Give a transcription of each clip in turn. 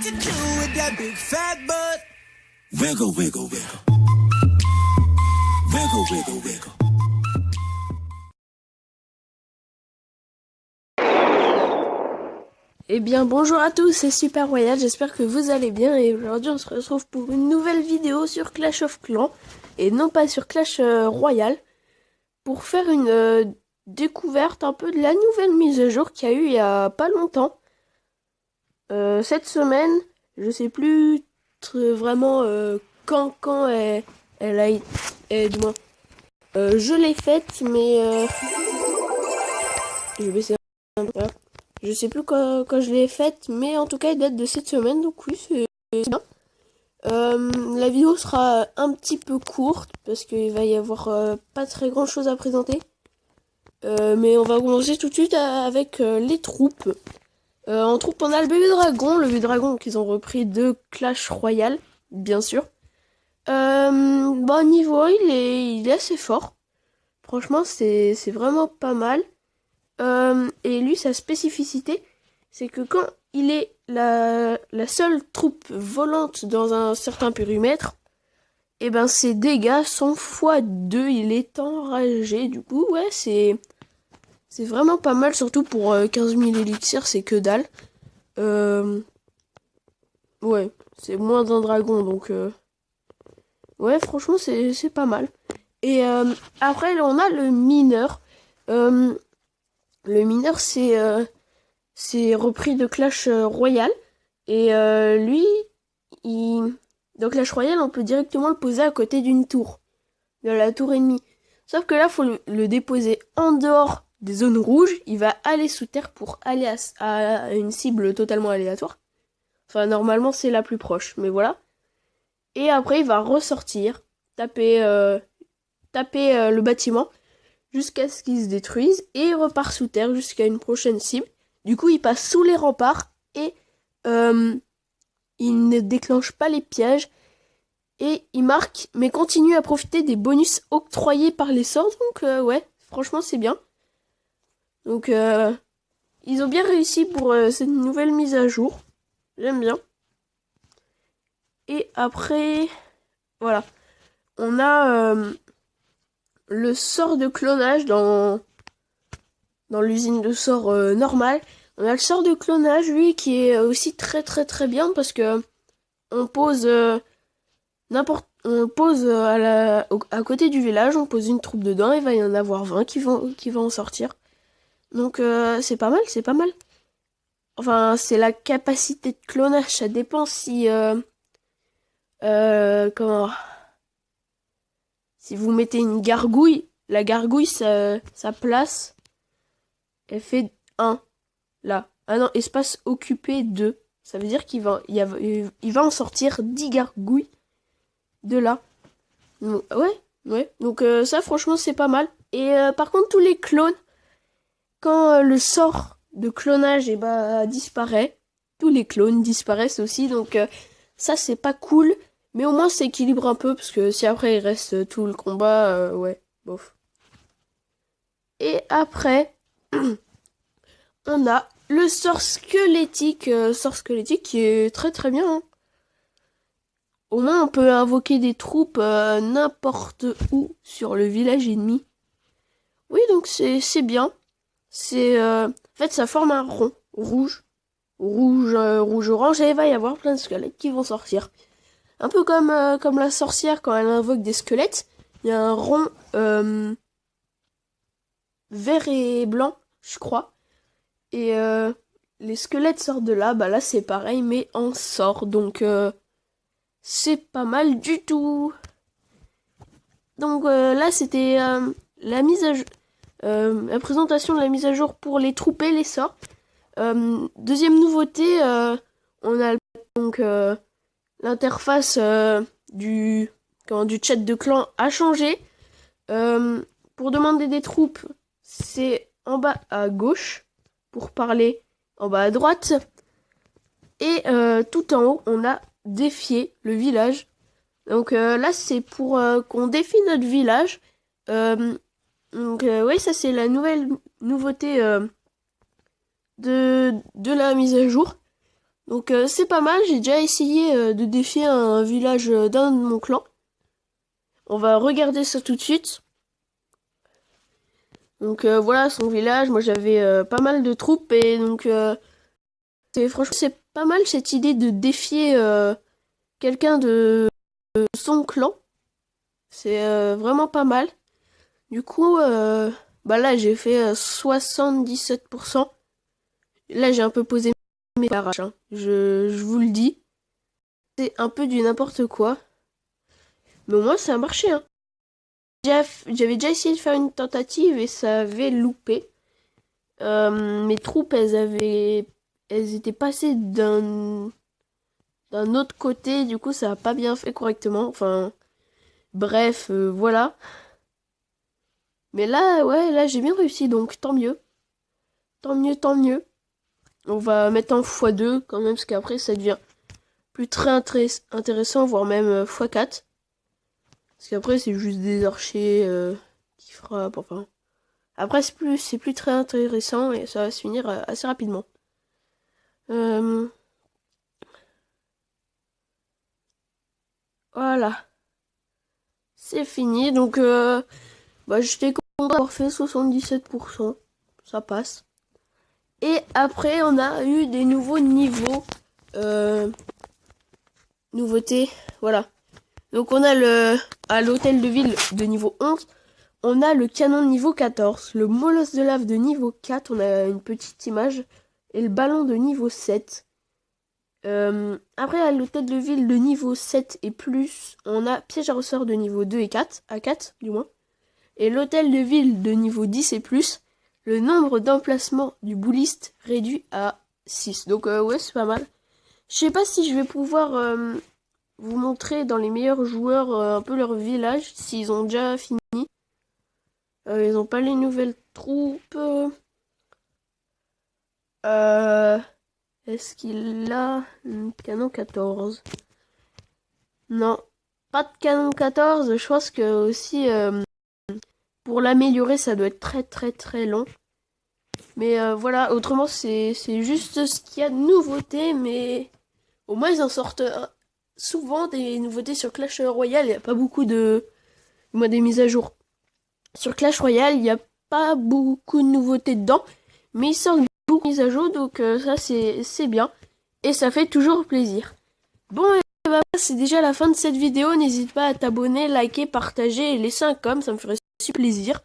to do with that big fat butt? Wiggle, wiggle, wiggle. Wiggle, wiggle, wiggle. Eh bien bonjour à tous, c'est Super Royal, j'espère que vous allez bien et aujourd'hui on se retrouve pour une nouvelle vidéo sur Clash of Clans et non pas sur Clash Royale pour faire une découverte un peu de la nouvelle mise à jour qu'il y a eu il y a pas longtemps. Cette semaine, je sais plus vraiment quand elle a été, du moins, je l'ai faite mais je vais essayer un peu. Je sais plus quand je l'ai faite, mais en tout cas, elle date de cette semaine, donc oui, c'est bien. La vidéo sera un petit peu courte, parce qu'il va y avoir pas très grand chose à présenter. Mais on va commencer tout de suite avec les troupes. En troupe, on a le bébé dragon qu'ils ont repris de Clash Royale, bien sûr. Bon, niveau, il est assez fort. Franchement, c'est vraiment pas mal. Et lui, sa spécificité, c'est que quand il est la seule troupe volante dans un certain périmètre, et ben ses dégâts sont x2, il est enragé. Du coup, ouais, c'est vraiment pas mal, surtout pour 15 000 élixirs, c'est que dalle. Ouais, c'est moins d'un dragon, donc ouais, franchement, c'est pas mal. Et après, là, on a le mineur. Le mineur, c'est repris de Clash Royale. Et lui, dans Clash Royale, on peut directement le poser à côté d'une tour. De la tour ennemie. Sauf que là, il faut le déposer en dehors des zones rouges. Il va aller sous terre pour aller à une cible totalement aléatoire. Enfin, normalement, c'est la plus proche. Mais voilà. Et après, il va ressortir. Taper le bâtiment. Jusqu'à ce qu'il se détruise, et il repart sous terre jusqu'à une prochaine cible. Du coup, il passe sous les remparts, et il ne déclenche pas les pièges, et il marque, mais continue à profiter des bonus octroyés par les sorts, donc ouais, franchement, c'est bien. Donc, ils ont bien réussi pour cette nouvelle mise à jour. J'aime bien. Et après, voilà. On a le sort de clonage dans l'usine de sort normale. On a le sort de clonage, lui, qui est aussi très très très bien parce que on pose à côté du village, on pose une troupe dedans, il va y en avoir 20 qui vont en sortir. Donc c'est pas mal, c'est pas mal. Enfin, c'est la capacité de clonage, ça dépend si comment. Si vous mettez une gargouille, la gargouille, sa place, elle fait 1. Là. Ah non, espace occupé 2. Ça veut dire qu'il va en sortir 10 gargouilles de là. Donc, ouais. Donc ça, franchement, c'est pas mal. Et par contre, tous les clones, quand le sort de clonage disparaît, tous les clones disparaissent aussi. Donc ça, c'est pas cool. Mais au moins, ça équilibre un peu, parce que si après, il reste tout le combat, ouais, bof. Et après, on a le sort squelettique qui est très très bien. Hein. Au moins, on peut invoquer des troupes n'importe où sur le village ennemi. Oui, donc c'est bien. En fait, ça forme un rond rouge, orange, et il va y avoir plein de squelettes qui vont sortir. Un peu comme la sorcière quand elle invoque des squelettes. Il y a un rond vert et blanc, je crois. Et les squelettes sortent de là. Bah là, c'est pareil, mais en sort. Donc, c'est pas mal du tout. Donc, là, c'était la mise à jour. La présentation de la mise à jour pour les troupes et les sorts. Deuxième nouveauté, on a donc... l'interface du chat de clan a changé. Pour demander des troupes, c'est en bas à gauche. Pour parler, en bas à droite. Et tout en haut, on a défier le village. Donc là, c'est pour qu'on défie notre village. Donc oui, ça c'est la nouveauté de la mise à jour. Donc c'est pas mal, j'ai déjà essayé de défier un village d'un de mon clan. On va regarder ça tout de suite. Donc voilà son village, moi j'avais pas mal de troupes et donc franchement c'est pas mal cette idée de défier quelqu'un de son clan. C'est vraiment pas mal. Du coup, bah là j'ai fait 77%. Là j'ai un peu posé mes barrages, hein. Je vous le dis. C'est un peu du n'importe quoi. Mais au moins ça a marché, hein. J'avais déjà essayé de faire une tentative et ça avait loupé. Mes troupes, elles étaient passées d'un autre côté, du coup ça a pas bien fait correctement. Enfin, bref, voilà. Mais là, ouais, là j'ai bien réussi, donc tant mieux. Tant mieux, tant mieux. On va mettre en x2 quand même, parce qu'après ça devient plus très intéressant, voire même x4. Parce qu'après c'est juste des archers qui frappent, enfin. Après c'est plus très intéressant et ça va se finir assez rapidement. Voilà. C'est fini, donc bah, j'étais content d'avoir fait 77%. Ça passe. Et après, on a eu des nouveaux niveaux. Nouveautés, voilà. Donc on a à l'hôtel de ville de niveau 11, on a le canon de niveau 14, le molosse de lave de niveau 4, on a une petite image, et le ballon de niveau 7. Après, à l'hôtel de ville de niveau 7 et plus, on a piège à ressort de niveau 2 et 4, à 4 du moins. Et l'hôtel de ville de niveau 10 et plus, le nombre d'emplacements du bouliste réduit à 6. Donc ouais, c'est pas mal. Je sais pas si je vais pouvoir vous montrer dans les meilleurs joueurs un peu leur village, s'ils ont déjà fini. Ils n'ont pas les nouvelles troupes. Est-ce qu'il a un canon 14? Non, pas de canon 14. Je pense que aussi pour l'améliorer, ça doit être très très très long. Mais voilà, autrement c'est juste ce qu'il y a de nouveauté, mais au moins ils en sortent souvent des nouveautés sur Clash Royale. Il n'y a pas beaucoup moi des mises à jour. Sur Clash Royale, il n'y a pas beaucoup de nouveautés dedans, mais ils sortent beaucoup de mises à jour, donc ça c'est bien. Et ça fait toujours plaisir. Bon, et bah, c'est déjà la fin de cette vidéo. N'hésite pas à t'abonner, liker, partager et laisser un com, ça me ferait super plaisir.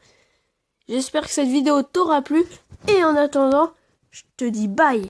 J'espère que cette vidéo t'aura plu. Et en attendant, je te dis bye.